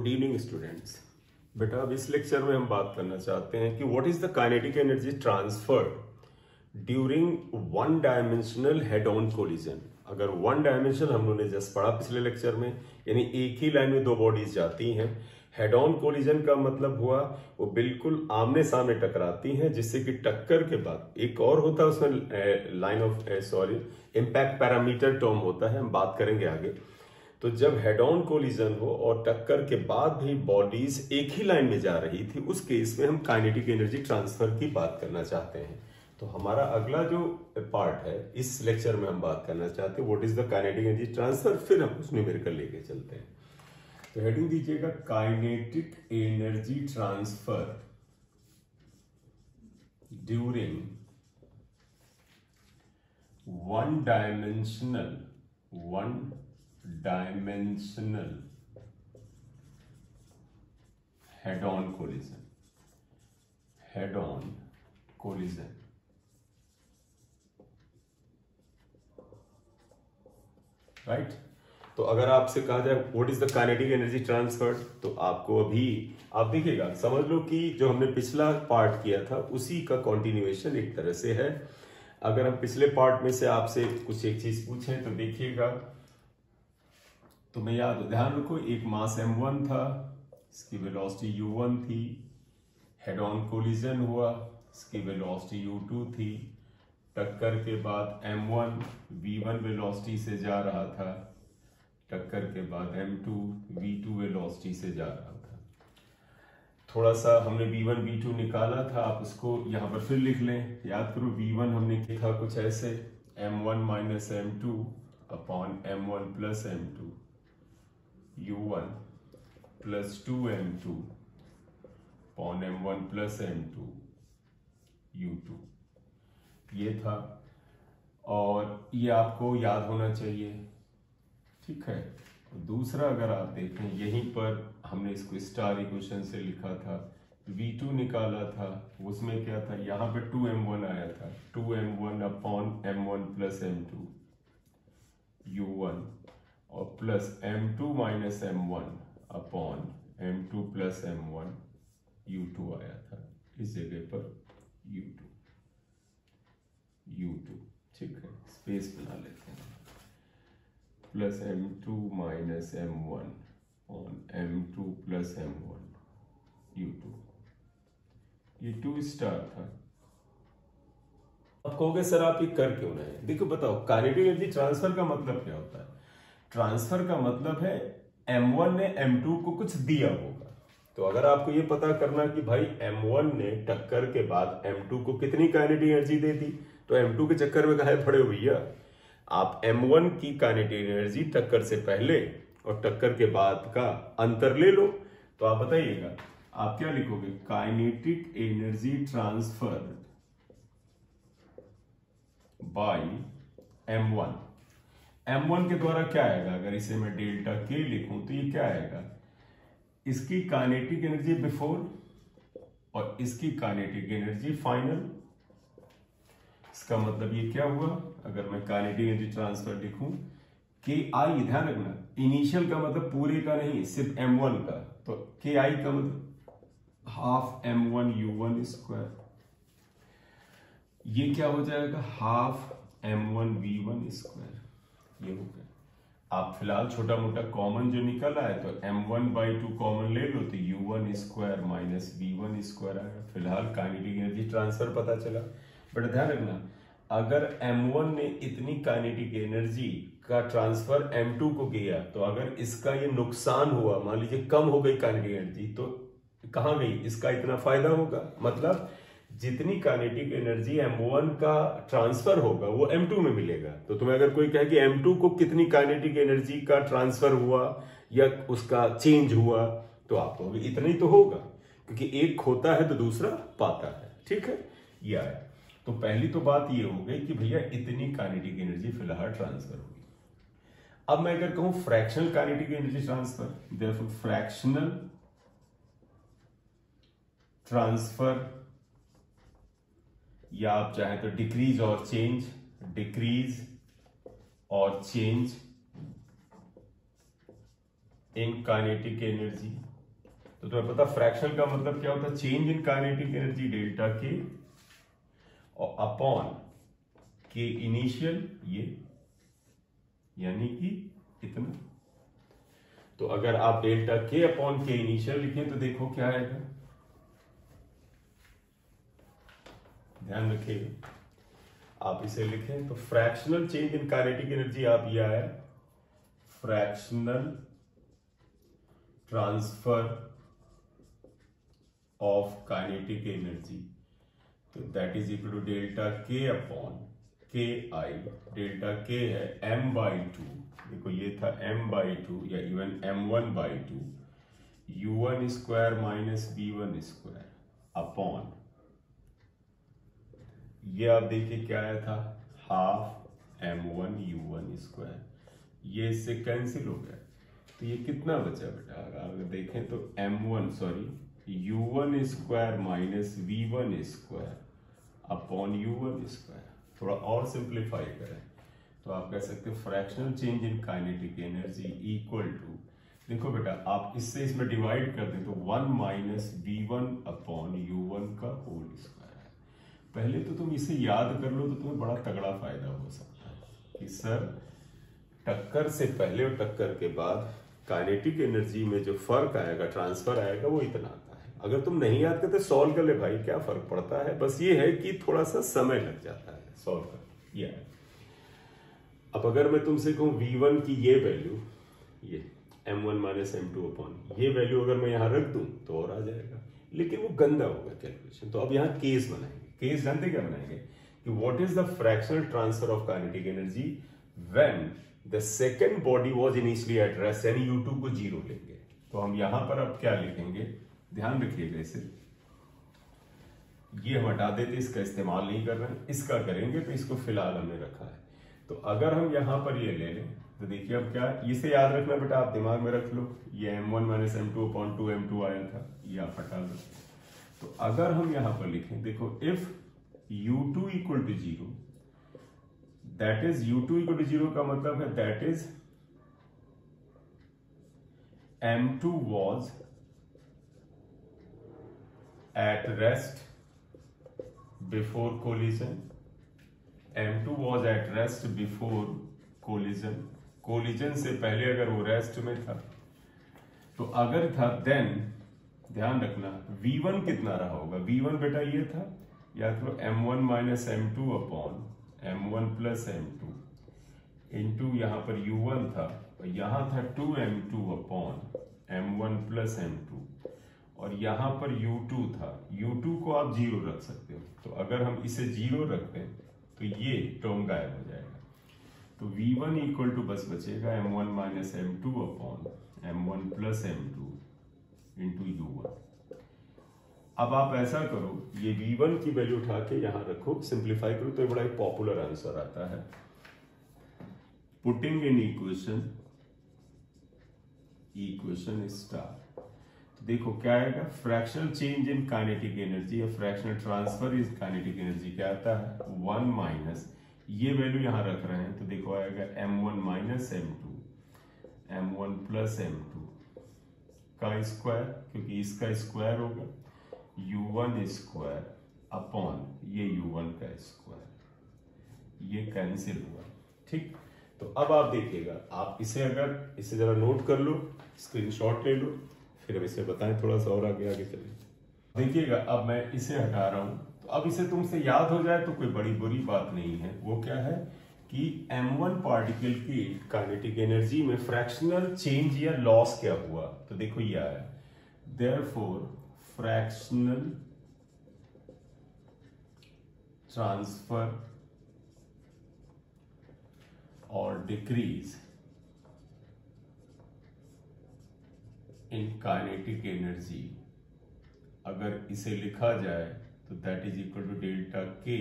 Good evening students. बेटा अब इस लेक्चर में हम बात करना चाहते हैं कि what is the kinetic energy transfer during one dimensional head on collision. अगर वन डायमेंशनल हम लोगों ने जस्ट पढ़ा पिछले लेक्चर में, यानी एक ही लाइन में दो बॉडीज जाती हैं। हेड ऑन कोलिजन का मतलब हुआ वो बिल्कुल आमने सामने टकराती हैं, जिससे कि टक्कर के बाद एक और होता है उसमें line of impact parameter term होता है, हम बात करेंगे आगे। तो जब हेड ऑन कोलिजन हो और टक्कर के बाद भी बॉडीज एक ही लाइन में जा रही थी, उस केस में हम काइनेटिक एनर्जी ट्रांसफर की बात करना चाहते हैं। तो हमारा अगला जो पार्ट है इस लेक्चर में हम बात करना चाहते हैं what is the kinetic energy transfer, फिर हम उस न्यूमेरिकल लेके चलते हैं। तो हेडिंग दीजिएगा kinetic energy transfer during one dimensional head on collision. Right. तो अगर आपसे कहा जाए what is the kinetic energy transfer, तो आपको अभी आप देखिएगा, समझ लो कि जो हमने पिछला पार्ट किया था उसी का कंटिन्यूएशन एक तरह से है। अगर हम पिछले पार्ट में से आपसे कुछ एक चीज पूछें तो देखिएगा, तुम्हें याद हो, ध्यान रखो, एक मास m1 था, इसकी वेलोसिटी u1 थी, हेड ऑन कोलिजन हुआ, इसकी वेलोसिटी u2 थी, टक्कर के बाद m1 v1 वेलोसिटी से जा रहा था, टक्कर के बाद m2 v2 वेलोसिटी से जा रहा था। थोड़ा सा हमने v1 v2 निकाला था, आप उसको यहां पर फिर लिख लें। याद करो v1 हमने लिखा कुछ ऐसे, m1 minus m2 upon m1 plus m2, u1 plus 2m2 upon m1 plus m2 u2, ये था। और ये आपको याद होना चाहिए, ठीक है। दूसरा अगर आप देखें, यहीं पर हमने इसको स्टार इक्वेशन से लिखा था, v2 निकाला था, उसमें क्या था, यहाँ पे 2m1 आया था, 2m1 upon m1 plus m2 u1 और plus m2 minus m1 upon m2 plus m1 u2 आया था, इस जगह पर u2, ठीक है, स्पेस बना लेते हैं, plus m2 minus m1 on m2 plus m1 u2, ये 2 स्टार था। अब कहोगे सर आप ये कर क्यों रहे हैं? देखो बताओ, काइनेटिक एनर्जी ट्रांसफर का मतलब क्या होता है? ट्रांसफर का मतलब है m1 ने m2 को कुछ दिया होगा। तो अगर आपको ये पता करना कि भाई m1 ने टक्कर के बाद m2 को कितनी काइनेटिक एनर्जी दे दी, तो m2 के चक्कर में काहे पड़े हो भैया? आप m1 की काइनेटिक एनर्जी टक्कर से पहले और टक्कर के बाद का अंतर ले लो। तो आप बताइएगा, आप क्या लिखोगे? Kinetic energy transfer by m1 के द्वारा क्या आएगा? अगर इसे मैं डेल्टा के लिखूं तो ये क्या आएगा? इसकी काइनेटिक एनर्जी बिफोर और इसकी काइनेटिक एनर्जी फाइनल। इसका मतलब ये क्या हुआ? अगर मैं काइनेटिक एनर्जी ट्रांसफर लिखूं के आई, ध्यान रखना इनिशियल का मतलब पूरे का नहीं, सिर्फ m1 का, तो के आई का मतलब हाफ m1 u1 स्क्वायर, ये क्या हो जाएगा? हाफ m1 v1 स्क्वायर, ये हो गया। आप फिलहाल छोटा मोटा कॉमन जो निकल आए तो m1/2 कॉमन ले लो तो u1 square minus v1 square आएगा। फिलहाल काइनेटिक एनर्जी ट्रांसफर पता चला। बट ध्यान रखना, अगर m1 ने इतनी काइनेटिक एनर्जी का ट्रांसफर m2 को किया, तो अगर इसका ये नुकसान हुआ, मान लीजिए कम हो गई काइनेटिक एनर्जी, तो कहां गई? इसका इतना फायदा होगा। मतलब जितनी काइनेटिक एनर्जी m1 का ट्रांसफर होगा वो m2 में मिलेगा। तो तुम्हें अगर कोई कहे कि m2 को कितनी काइनेटिक एनर्जी का ट्रांसफर हुआ या उसका चेंज हुआ, तो आप कहोगे इतना ही तो होगा, क्योंकि एक खोता है तो दूसरा पाता है, ठीक है। ये आया। तो पहली तो बात ये हो गई कि भैया इतनी काइनेटिक एनर्जी फिलहाल ट्रांसफर होगी। अब मैं अगर कहूं fractional kinetic energy transfer, therefore fractional transfer, या आप चाहें तो डिक्रीज और चेंज इन काइनेटिक एनर्जी तो तुम्हें पता फ्रैक्शनल का मतलब क्या होता है, change in kinetic energy delta के और अपॉन के इनिशियल, ये यानी कि इतना। तो अगर आप डेल्टा के अपॉन के इनिशियल लिखें तो देखो क्या आएगा, ध्यान रखिएगा आप इसे लिखें तो fractional change in kinetic energy आप ये आया fractional transfer of kinetic energy, तो that is equal to delta K upon K I. Delta के है m/2, देखो ये था m/2 या even m1/2 u1 square minus b1 square upon, ये आप देखिए क्या आया था हाफ m1 u1 स्क्वायर, ये इससे कैंसिल हो गया तो ये कितना बचा बेटा, अगर देखें तो u1 square minus v1 square upon u1 square. थोड़ा और सिंप्लीफाई करें तो आप कह सकते हैं fractional change in kinetic energy equal to, देखो बेटा आप इससे इसमें डिवाइड कर दें तो 1 माइनस v1 अपॉन u1 का होल स्क्वायर है। पहले तो तुम इसे याद कर लो तो तुम्हें बड़ा तगड़ा फायदा हो सकता है कि सर टक्कर से पहले और टक्कर के बाद काइनेटिक एनर्जी में जो फर्क आएगा, ट्रांसफर आएगा, वो इतना आता है। अगर तुम नहीं याद करते सॉल्व कर ले भाई, क्या फर्क पड़ता है, बस ये है कि थोड़ा सा समय लग जाता है सॉल्व कर। ये अब अगर मैं तुमसे कहूं v1 की ये वैल्यू, ये m1 माइनस m2 अपॉन ये वैल्यू अगर मैं यहां रख दूं तो और आ जाएगा, लेकिन वो गंदा होगा कैलकुलेशन। तो अब यहां केस बनाएंगे। केस जानते क्या बनाएंगे कि what is the fractional transfer of kinetic energy when the second body was initially at rest, यानी u2 को 0 लेंगे। तो हम यहां पर अब क्या लिखेंगे, ध्यान रखिएगा इसे, ये हम हटा देते, इसका इस्तेमाल नहीं कर रहे हैं, इसका करेंगे तो इसको फिलहाल हमने रखा है। तो अगर हम यहां पर ये ले लें तो देखिए अब क्या, इसे याद रखना बेटा, आप दिमाग में रख लो, ये m1 minus m2 upon 2m2 आया था, ये आप हटा लो। तो अगर हम यहां पर लिखें, देखो if u2 equal to 0, that is u2 equal to 0 का मतलब है that is m2 was at rest before collision, m2 was at rest before collision, collision से पहले अगर वो रेस्ट में था, तो अगर था देन ध्यान रखना v1 कितना रहा होगा, v1 बेटा ये था, याद करो m1 minus m2 upon m1 plus m2 into यहां पर u1 था और यहां था 2m2 upon m1 plus m2 और यहां पर u2 था, u2 को आप 0 रख सकते हो। तो अगर हम इसे 0 रखते हैं तो ये टर्म गायब हो जाएगा। तो v1 इक्वल टू बस बचेगा m1 minus m2 upon m1 plus m2 into u1। अब आप ऐसा करो, ये v1 की वैल्यू उठा के यहां रखो, सिंप्लीफाई करो तो ये बड़ा एक पॉपुलर आंसर आता है। पुटिंग इन इक्वेशन स्टार, तो देखो क्या आएगा, fractional change in kinetic energy या fractional transfer is kinetic energy क्या आता है 1 माइनस, ये वैल्यू यहां रख रहे हैं तो देखो आएगा m1 minus m2 m1 plus m2 का स्क्वायर, क्योंकि इसका स्क्वायर होगा u1 स्क्वायर अपॉन ये u1 का स्क्वायर, ये कैंसिल हुआ। ठीक, तो अब आप देखिएगा, आप इसे अगर इसे जरा नोट कर लो, स्क्रीनशॉट ले लो, फिर हम इसे बताएं थोड़ा सा और आगे आगे चलें। देखिएगा अब मैं इसे हटा रहा हूं, तो अब इसे तुमसे याद हो जाए तो कोई बड़ी बुरी बात नहीं है। वो क्या है कि m1 पार्टिकल की काइनेटिक एनर्जी में फ्रैक्शनल चेंज या लॉस क्या हुआ, तो देखो ये आया देयरफॉर फ्रैक्शनल ट्रांसफर और डिक्रीज इन काइनेटिक एनर्जी, अगर इसे लिखा जाए तो that is equal to delta K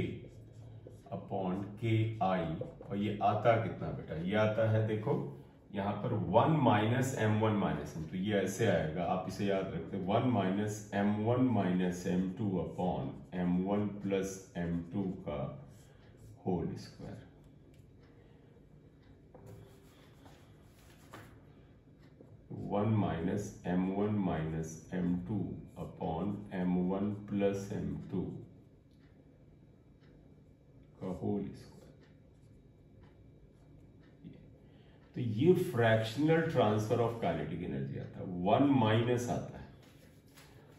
upon K i, और ये आता कितना बेटा, ये आता है देखो यहां पर 1 माइनस m1 माइनस m2, ये ऐसे आएगा, आप इसे याद रखते 1 minus m1 minus m2 upon m1 plus m2 का whole square. 1 minus m1 minus m2 upon m1 plus m2 का होल स्क्वायर। तो ये fractional transfer of kinetic energy आता है, 1 माइनस आता है।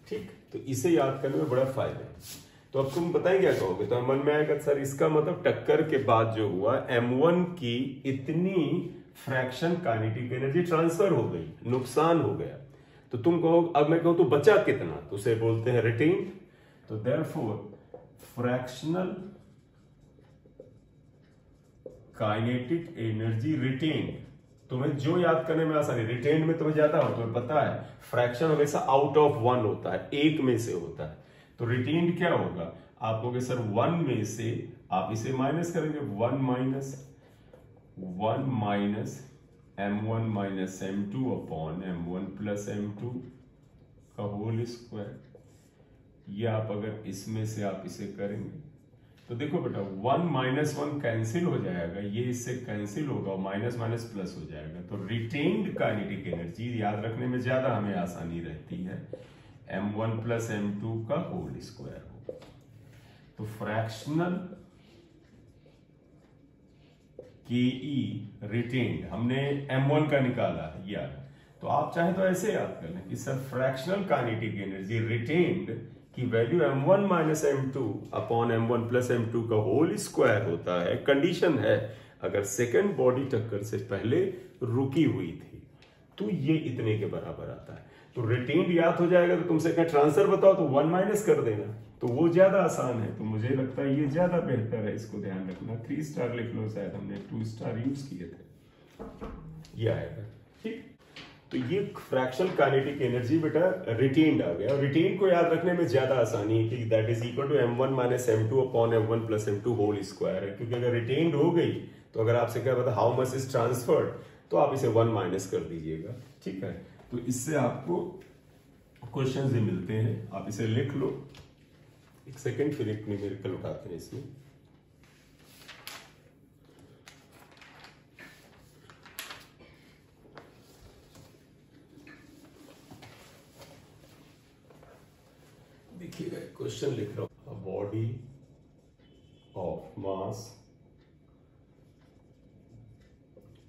ठीक, तो इसे याद करने में बड़ा फायदा है। तो अब तुम बताएं क्या कहोगे, तो मन में आएगा सर इसका मतलब टक्कर के बाद जो हुआ m1 की इतनी फ्रैक्शन काइनेटिक एनर्जी ट्रांसफर हो गई, नुकसान हो गया। तो तुम कहो, अब मैं कहूं तो बचा कितना, तो उसे बोलते हैं रिटेन्ड। तो therefore fractional kinetic energy retained, तुम्हें जो याद करने में आसानी, रिटेन्ड में तुम्हें ज्यादा हो, तुम्हें पता है फ्रैक्शन हमेशा आउट ऑफ 1 होता है, एक में से होता है। तो रिटेन्ड क्या होगा, आप कहोगे सर 1 में से आप इसे माइनस करेंगे, 1 minus m1 minus m2 upon m1 plus m2 का होल स्क्वायर। ये आप अगर इसमें से आप इसे करेंगे तो देखो बेटा 1 माइनस 1 कैंसिल हो जाएगा, ये इससे कैंसिल होगा, माइनस माइनस प्लस हो जाएगा। तो रिटेन्ड काइनेटिक एनर्जी याद रखने में ज्यादा हमें आसानी रहती है, m1 प्लस m2 का होल स्क्वायर होगा। तो फ्रैक्शनल के रिटेन्ड हमने m1 का निकाला यार, तो आप चाहे तो ऐसे याद कर लें कि sir fractional kinetic energy retained की value m1 minus m2 upon m1 plus m2 का होल स्क्वायर होता है। कंडीशन है अगर सेकेंड बॉडी टक्कर से पहले रुकी हुई थी तो ये इतने के बराबर आता है। तो रिटेन्ड याद हो जाएगा, तो तुमसे क्या ट्रांसफर बताओ तो 1 माइनस कर देना, तो वो ज्यादा आसान है। तो मुझे लगता है ये ज्यादा बेहतर है, इसको ध्यान रखना। 3 स्टार लिख लो, शायद हमने 2 स्टार यूज किए थे, ये आएगा। ठीक, तो ये फ्रैक्शनल काइनेटिक एनर्जी बेटा रिटेन्ड आ गया। रिटेन्ड को याद रखने में ज्यादा आसानी है कि that is equal to m1 minus m2 upon m1 plus m2 whole square है, क्योंकि अगर रिटेन्ड हो गई तो अगर आपसे क्या पता हाउ मच इज ट्रांसफर्ड, तो आप इसे 1 माइनस कर दीजिएगा। ठीक है, तो इससे आपको क्वेश्चन भी मिलते हैं, आप इसे लिख लो। एक सेकेंड, फिर एक न्यूमेरिकल उठाते हैं इसमें। देखिएगा क्वेश्चन लिख रहा हूं, body of mass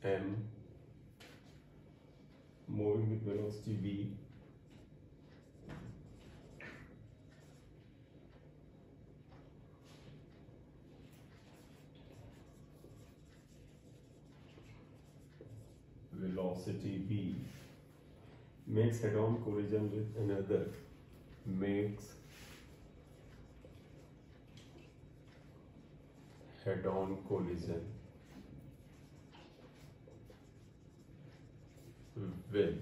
m moving with velocity v velocity v makes head-on collision with another, makes head-on collision with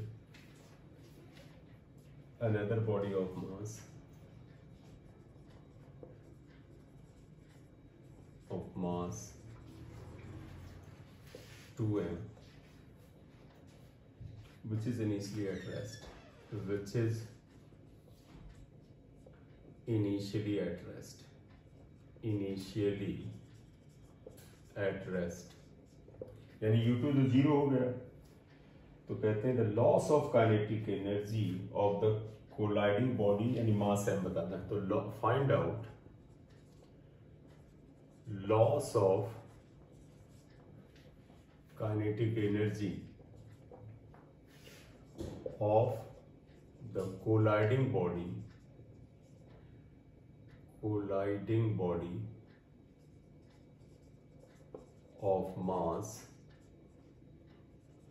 another body of mass 2m, which is initially at rest, initially at rest, यानी U2 जो 0 हो गया, तो कहते हैं the loss of kinetic energy of the colliding body, यानी मास m बताना है। तो find out loss of kinetic energy of the colliding body of mass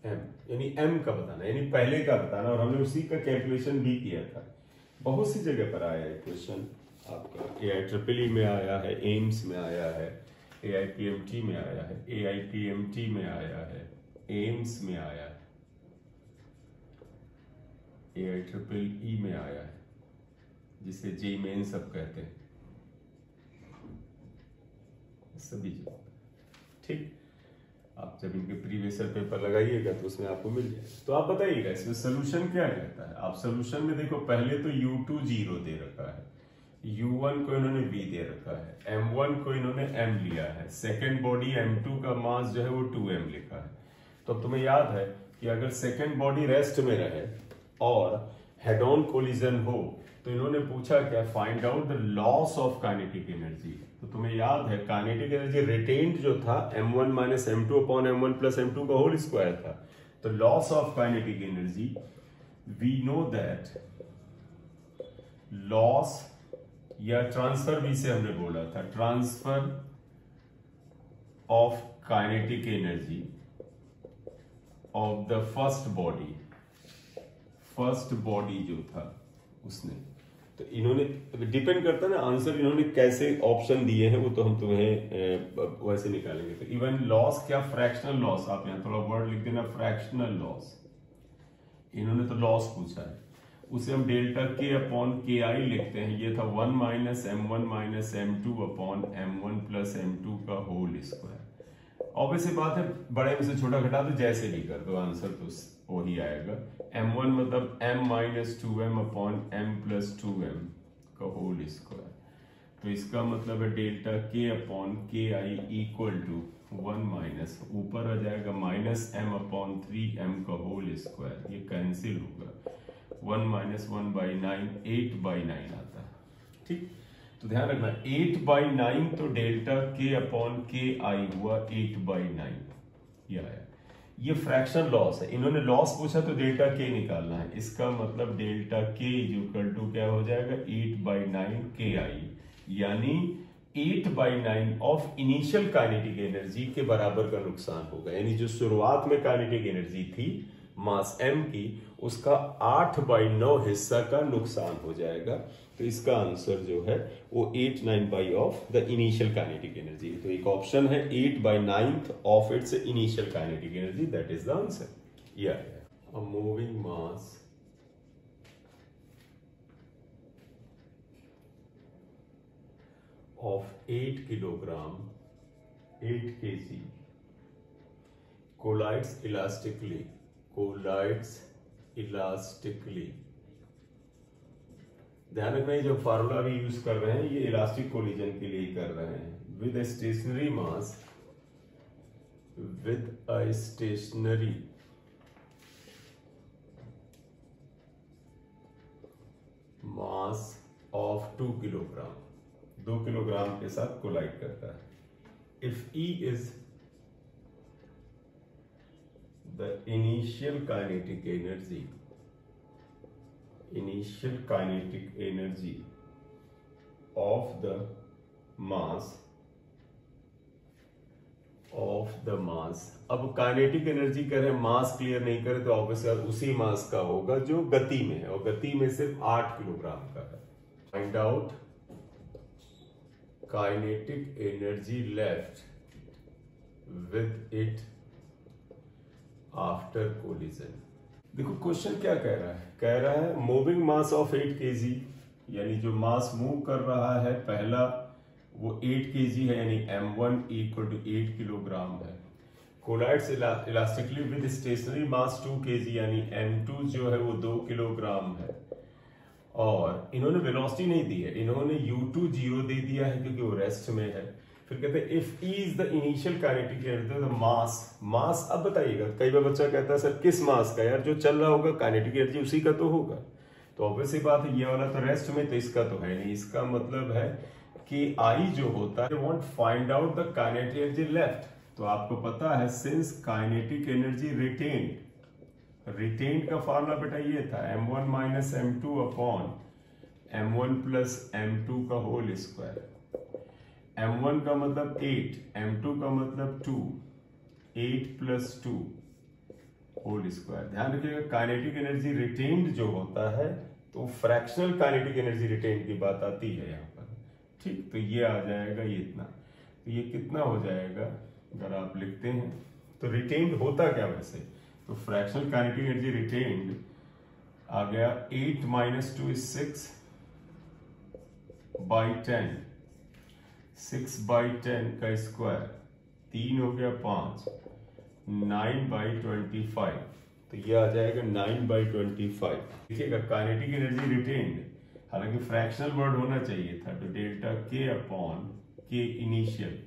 m, यानी m का बताना, यानी पहले का बताना, और हमने उसी का कैलकुलेशन भी किया था। बहुत सी जगह पर आया है क्वेश्चन आपका, AIEEE में आया है, एम्स में आया है, AIPMT में आया है, AIPMT में आया है, एम्स में आया है, AIEEE में आया है, जिसे JEE मेन सब कहते हैं, सभी जगह। ठीक, आप जब इनके प्रीवियस पेपर लगाइएगा तो उसमें आपको मिल जाएगा। तो आप बताइएगा इसमें सोल्यूशन क्या रहता है। आप सोल्यूशन में देखो, पहले तो U2 0 दे रखा है, U1 को इन्होंने V दे रखा है, M1 को इन्होंने M लिया है, सेकेंड बॉडी M2 का मास जो है वो 2m लिखा है। तो अब तुम्हें याद है कि अगर सेकेंड बॉडी रेस्ट में रहे और हेड ऑन कोलिजन हो तो इन्होंने पूछा क्या, find out the loss of kinetic energy. तो तुम्हें याद है काइनेटिक एनर्जी रिटेन्ड जो था m1 minus m2 upon m1 plus m2 का होल स्क्वायर था। तो loss of kinetic energy, we know that loss या ट्रांसफर भी से हमने बोला था, transfer of kinetic energy of the first body जो था उसने। तो इन्होंने डिपेंड करता है ना आंसर इन्होंने कैसे ऑप्शन दिए हैं, वो तो हम तुम्हें वैसे निकालेंगे। तो इवन लॉस क्या, फ्रैक्शनल लॉस, आप यहां थोड़ा वर्ड लिख देना फ्रैक्शनल लॉस। इन्होंने तो लॉस पूछा है, उसे हम डेल्टा के अपॉन के आई लिखते हैं। ये था 1 minus m2 upon m1 plus m2 का होल स्क्वायर। ऑब्वियसली बात है, बड़े में से छोटा घटा दो, जैसे भी कर दो आंसर तो वही आएगा। m1 मतलब m minus 2m upon m plus 2m का होल स्क्वायर। तो इसका मतलब है delta K upon K I equal to 1 minus, ऊपर आ जाएगा माइनस m अपॉन 3m का होल स्क्वायर। ये कैंसिल होगा, 1 माइनस 1/9 8/9 आता है। ठीक, तो ध्यान रखना 8/9 तो डेल्टा के अपॉन के आई हुआ 8/9, ये आया। ये फ्रैक्शन लॉस है, इन्होंने लॉस पूछा तो डेल्टा के निकालना है। इसका मतलब डेल्टा के इक्वल टू क्या हो जाएगा, 8/9 के आई, यानी 8/9 ऑफ इनिशियल काइनेटिक एनर्जी के बराबर का नुकसान होगा। यानी जो शुरुआत में काइनेटिक एनर्जी थी मास m की, उसका 8/9 हिस्सा का नुकसान हो जाएगा। तो इसका आंसर जो है वो 8/9 of the initial kinetic energy. तो एक ऑप्शन है 8/9 of its initial kinetic energy, that is the answer. ये a moving mass of 8 kilogram 8 kg collides elastically ध्यान रखना, ये जो फार्मूला भी यूज कर रहे हैं ये इलास्टिक कोलिजन के लिए कर रहे हैं। With a stationary mass of 2 kilogram, 2 kilogram के साथ कोलाइड करता है। If E is the initial kinetic energy of the mass अब काइनेटिक एनर्जी करें, मास क्लियर नहीं करे तो ऑब्वियसली उसी मास का होगा जो गति में है, और गति में सिर्फ 8 किलोग्राम का है। Find out kinetic energy left with it after collision. देखो क्वेश्चन क्या कह रहा है मूविंग मास ऑफ 8 kg, यानी जो मास मूव कर रहा है पहला वो 8 kg है, यानी m1 इक्वल टू 8 किलोग्राम है। Collides elastically with stationary mass 2 kg, यानी m2 जो है वो 2 किलोग्राम है। और इन्होंने वेलोसिटी नहीं दी है, इन्होंने u2 0 दे दिया है क्योंकि वो रेस्ट में है। फिर कहते हैं if E is the initial kinetic energy the mass. अब बताइएगा, कई बार बच्चा कहता है सर किस मास का, यार जो चल रहा होगा काइनेटिक एनर्जी उसी का तो होगा। तो ऑब्वियसली बात है ये वाला तो रेस्ट में, तो इसका तो है नहीं। इसका मतलब है कि I जो होता है want find out the kinetic energy left. तो आपको पता है सिंस काइनेटिक एनर्जी रिटेन्ड का फॉर्मूला बेटा ये था m1 minus m2 upon m1 plus m2 का होल स्क्वायर। m1 का मतलब 8, m2 का मतलब 2, 8 प्लस 2 होल स्क्वायर। ध्यान रखिएगा काइनेटिक एनर्जी रिटेन्ड जो होता है तो फ्रैक्शनल काइनेटिक एनर्जी रिटेन्ड की बात आती है यहाँ पर। ठीक, तो ये आ जाएगा ये इतना, तो ये कितना हो जाएगा अगर आप लिखते हैं तो रिटेन्ड होता क्या वैसे, तो फ्रैक्शनल काइनेटिक एनर्जी रिटेन्ड आ गया 8 माइनस 2 इज 6/10, 6/10 का स्क्वायर, 3 हो गया 5, 9/25, तो ये आ जाएगा 9/25। देखिएगा काइनेटिक एनर्जी रिटेन्ड, हालांकि फ्रैक्शनल वर्ड होना चाहिए था, तो डेल्टा के अपॉन के इनिशियल,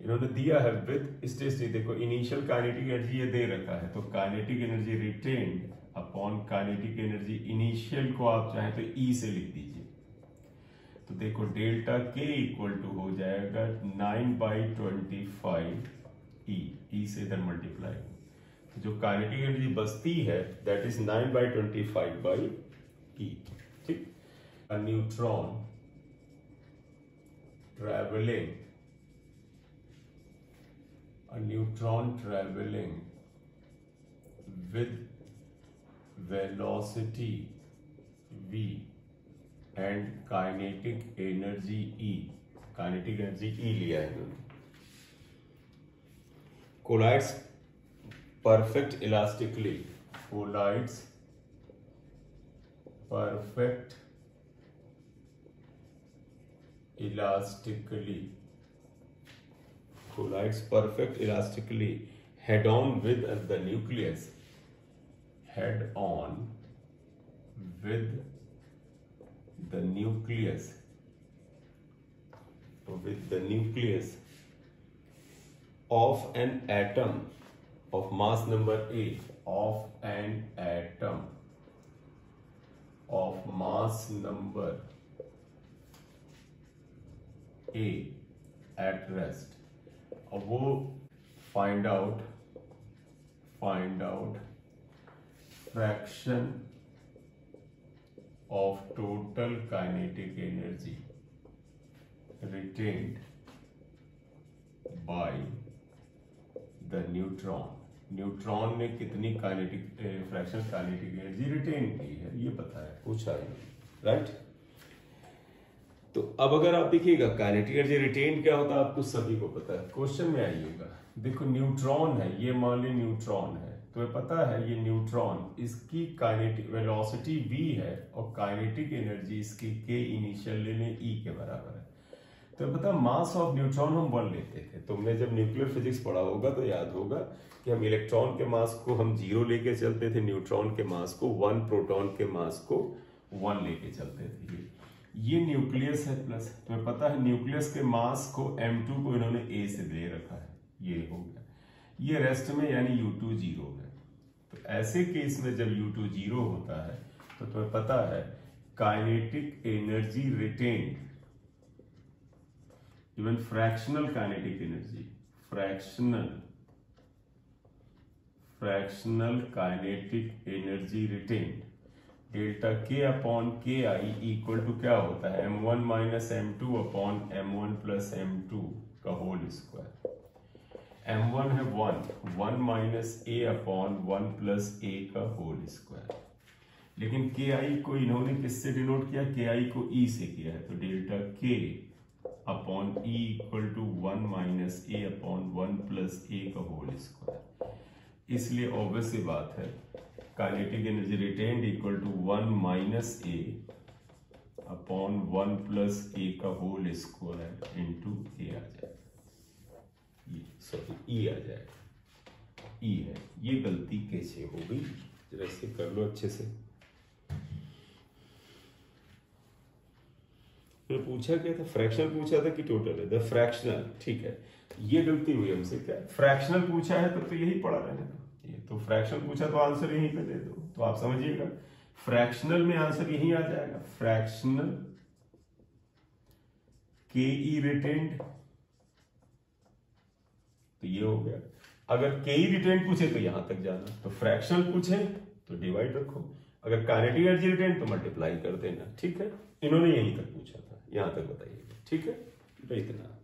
इन्होंने दिया है विद स्टेशनरी, देखो इनिशियल काइनेटिक एनर्जी ये दे रखा है, तो kinetic energy retained upon kinetic energy initial को आप चाहें तो ई से लिख दीजिए। तो देखो डेल्टा के इक्वल टू हो जाएगा 9/25 ई से इधर मल्टीप्लाई, तो जो काइनेटिक एनर्जी बचती है दैट इज 9/25 ई। ठीक, a neutron traveling with velocity v and kinetic energy E, kinetic energy E लिया है इन्होंने, collides perfect elastically, collides perfect elastically head on with the nucleus, head on with the nucleus of an atom of mass number A, of an atom of mass number A at rest। अब वो find out fraction of total kinetic energy retained by the neutron ने कितनी fraction kinetic energy retain की है ये पता है, पूछा है, राइट। तो अब अगर आप देखिएगा काइनेटिक एनर्जी रिटेन क्या होता है आपको सभी को पता है, क्वेश्चन में आइएगा, देखो न्यूट्रॉन है, ये मान ली न्यूट्रॉन है, तो ये पता है ये न्यूट्रॉन, इसकी काइनेटिक वेलोसिटी v है और काइनेटिक एनर्जी इसकी k इनिशियल ले लें e के बराबर है। तो पता मास ऑफ न्यूट्रॉन हम 1 लेते थे, तुमने जब न्यूक्लियर फिजिक्स पढ़ा होगा तो याद होगा कि हम इलेक्ट्रॉन के मास को हम 0 लेके चलते थे, न्यूट्रॉन के मास को 1, प्रोटॉन के मास को 1 लेके चलते थे। ये न्यूक्लियस है प्लस, तुम्हें पता है न्यूक्लियस के मास को m2 को इन्होंने a से दे रखा है, ये हो गया, ये रेस्ट में यानी U2 0 है। तो ऐसे केस में जब U2 0 होता है तो तुम्हें पता है kinetic energy retained, even fractional kinetic energy, fractional kinetic energy retained delta k upon k i equal to क्या होता है m1 minus m2 upon m1 plus m2 का होल स्क्वायर। m1 है 1 minus a upon 1 plus a का whole square, लेकिन ki को इन्होंने किससे डिनोट किया, ki को e से किया है, तो delta k upon e equal to 1 minus a upon 1 plus a का होल स्क्वायर। इसलिए ऑब्वियस सी बात है kinetic energy retained equal to 1 minus a upon 1 plus a का होल स्क्वायर इनटू a आ जाएगा, सॉरी e आ जाएगा, e है। ये गलती कैसे हो गई जरा इसे कर लो अच्छे से। फिर पूछा क्या था, फ्रैक्शनल पूछा था कि टोटल है, द फ्रैक्शनल, ठीक है, ये गलती हुई हमसे, क्या फ्रैक्शनल पूछा है तो यही पढ़ा रहने दो, तो फ्रैक्शनल पूछा तो आंसर यहीं पे दे दो, तो आप समझिएगा फ्रैक्शनल में आंसर यहीं आ जाएगा, फ्रैक्शनल के ई रिटेन्ड, तो ये हो गया। अगर के ई रिटेन्ड पूछे तो यहां तक जाना, तो फ्रैक्शनल पूछे तो डिवाइड रखो, अगर काइनेटिक एनर्जी रिटेन्ड तो मल्टीप्लाई कर देना, ठीक है। इन्होंने यहीं तक पूछा था, यहां तक बताइएगा, ठीक है, तो इतना।